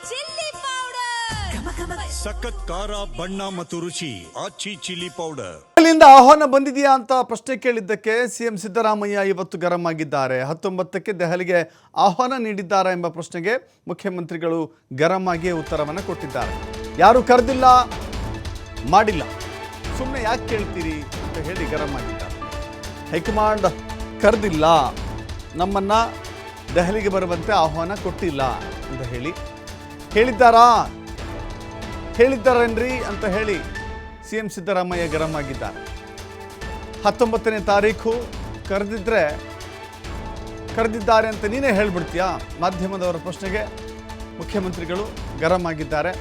Chilli powder ಸಖತ್ ಖಾರ ಬಣ್ಣ ಮತ್ತು ರುಚಿ ಆಚಿ ಚಿಲ್ಲಿ ಪೌಡರ್. ಇಲ್ಲಿಂದ ಆಹ್ವಾನ ಬಂದಿದೆಯಾ ಅಂತ ಪ್ರಶ್ನೆ ಕೇಳಿದ್ದಕ್ಕೆ ಸಿಎಂ ಸಿದ್ದರಾಮಯ್ಯ ಇವತ್ತು ಗರಂ ಆಗಿದ್ದಾರೆ. 19ಕ್ಕೆ ದೆಹಲಿಗೆ ಆಹ್ವಾನ ನೀಡಿದ್ದಾರಾ ಎಂಬ ಪ್ರಶ್ನೆಗೆ ಮುಖ್ಯಮಂತ್ರಿಗಳು ಗರಂ ಆಗಿ ಉತ್ತರವನ್ನು ಕೊಟ್ಟಿದ್ದಾರೆ. ಯಾರು ಕರೆದಿಲ್ಲ, ಮಾಡಿಲ್ಲ, ಸುಮ್ಮನೆ ಯಾಕೆ ಕೇಳ್ತೀರಿ ಅಂತ ಹೇಳಿ ಗರಂ ಆಗಿದ್ದಾರೆ. ಹೈಕಮಾಂಡ್ ಕರೆದಿಲ್ಲ, ನಮ್ಮನ್ನ ದೆಹಲಿಗೆ ಬರುವಂತೆ ಆಹ್ವಾನ ಕೊಟ್ಟಿಲ್ಲ ಅಂತ ಹೇಳಿದ್ದಾರೇನ್ರಿ ಅಂತ ಹೇಳಿ ಸಿಎಂ ಸಿದ್ದರಾಮಯ್ಯ ಗರಂ ಆಗಿದ್ದಾರೆ. 19ನೇ ತಾರೀಕು ಕರೆದಿದ್ದಾರೆ ಅಂತ ನೀನೇ ಹೇಳ್ಬಿಡ್ತೀಯಾ? ಮಾಧ್ಯಮದವರ ಪ್ರಶ್ನೆಗೆ ಮುಖ್ಯಮಂತ್ರಿಗಳು ಗರಂ ಆಗಿದ್ದಾರೆ.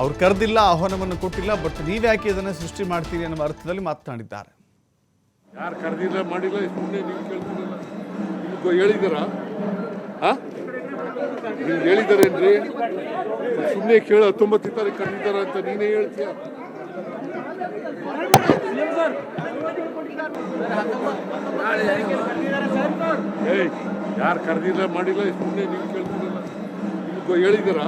ಅವ್ರು ಕರೆದಿಲ್ಲ, ಆಹ್ವಾನವನ್ನು ಕೊಟ್ಟಿಲ್ಲ, ಬಟ್ ನೀವ್ಯಾಕೆ ಇದನ್ನು ಸೃಷ್ಟಿ ಮಾಡ್ತೀರಿ ಅನ್ನೋ ಅರ್ಥದಲ್ಲಿ ಮಾತನಾಡಿದ್ದಾರೆ. ಯಾರು ಕರೆದಿಲ್ಲ ಮಾಡಿಲ್ಲ ಸುಮ್ಮನೆ ನೀವು ಕೇಳ್ತಿರಲ್ಲ, ನಿಮ್ಗೆ ಹೇಳಿದಾರಾ? ನಿಮ್ಗೆ ಹೇಳಿದಾರೇನ್ರಿ? ಸುಮ್ಮನೆ ಕೇಳ 19ನೇ ತಾರೀಕು ಕರೆದಿದ್ದಾರ ಅಂತ ನೀನೇ ಹೇಳ್ತೀಯ? ಏಯ್, ಯಾರು ಕರೆದಿಲ್ಲ ಮಾಡಿಲ್ಲ ಸುಮ್ಮನೆ ನೀವು ಕೇಳ್ತಿರಲ್ಲ, ನಿಮ್ಗೆ ಹೇಳಿದಾರಾ?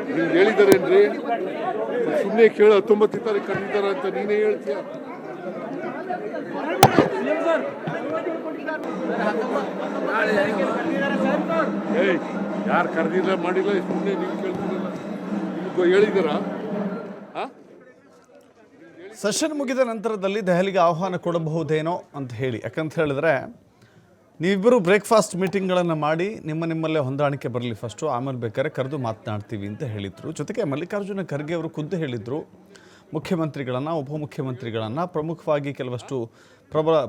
ನಿಮ್ಗೆ ಹೇಳಿದಾರೇನ್ರಿ? ಸುಮ್ಮನೆ ಕೇಳ 19ನೇ ತಾರೀಕು ಕರೆದಿದ್ದಾರ ಅಂತ ನೀನೇ ಹೇಳ್ತೀಯ? ಏಯ್, ಯಾರು ಕರೆದಿಲ್ಲ ಮಾಡಿಲ್ಲ ಸುಮ್ಮನೆ ನೀವು ಕೇಳ್ತಿರಲ್ಲ, ನಿಮ್ಗೆ ಹೇಳಿದಾರಾ? ಸೆಷನ್ ಮುಗಿದ ನಂತರದಲ್ಲಿ ದೆಹಲಿಗೆ ಆಹ್ವಾನ ಕೊಡಬಹುದೇನೋ ಅಂತ ಹೇಳಿ, ಯಾಕಂತ ಹೇಳಿದ್ರೆ ನೀವಿಬ್ಬರು ಬ್ರೇಕ್ಫಾಸ್ಟ್ ಮೀಟಿಂಗ್ಗಳನ್ನು ಮಾಡಿ ನಿಮ್ಮಲ್ಲೇ ಹೊಂದಾಣಿಕೆ ಬರಲಿ ಫಸ್ಟು, ಆಮೇಲೆ ಬೇಕಾದ್ರೆ ಕರೆದು ಮಾತನಾಡ್ತೀವಿ ಅಂತ ಹೇಳಿದರು. ಜೊತೆಗೆ ಮಲ್ಲಿಕಾರ್ಜುನ ಖರ್ಗೆ ಅವರು ಖುದ್ದು ಹೇಳಿದರು, ಮುಖ್ಯಮಂತ್ರಿಗಳನ್ನು, ಉಪಮುಖ್ಯಮಂತ್ರಿಗಳನ್ನು, ಪ್ರಮುಖವಾಗಿ ಕೆಲವಷ್ಟು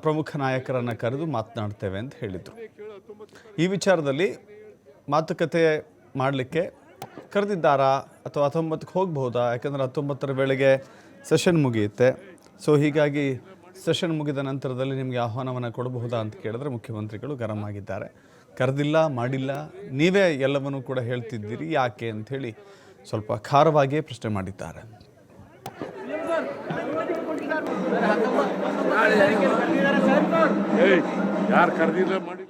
ಪ್ರಮುಖ ನಾಯಕರನ್ನು ಕರೆದು ಮಾತನಾಡ್ತೇವೆ ಅಂತ ಹೇಳಿದರು. ಈ ವಿಚಾರದಲ್ಲಿ ಮಾತುಕತೆ ಮಾಡಲಿಕ್ಕೆ ಕರೆದಿದ್ದಾರಾ ಅಥವಾ 19ಕ್ಕೆ ಹೋಗಬಹುದಾ? ಯಾಕಂದರೆ 19ರ ವೇಳೆಗೆ ಸೆಷನ್ ಮುಗಿಯುತ್ತೆ. ಸೊ ಹೀಗಾಗಿ ಸೆಷನ್ ಮುಗಿದ ನಂತರದಲ್ಲಿ ನಿಮಗೆ ಆಹ್ವಾನವನ್ನು ಕೊಡಬಹುದಾ ಅಂತ ಕೇಳಿದ್ರೆ ಮುಖ್ಯಮಂತ್ರಿಗಳು ಗರಂ ಆಗಿದ್ದಾರೆ. ಕರೆದಿಲ್ಲ, ಮಾಡಿಲ್ಲ, ನೀವೇ ಎಲ್ಲವನ್ನೂ ಕೂಡ ಹೇಳ್ತಿದ್ದೀರಿ, ಯಾಕೆ ಅಂಥೇಳಿ ಸ್ವಲ್ಪ ಖಾರವಾಗಿಯೇ ಪ್ರಶ್ನೆ ಮಾಡಿದ್ದಾರೆ. ಏಯ್, ಯಾರು ಕರೆದಿಲ್ಲ ಮಾಡಿ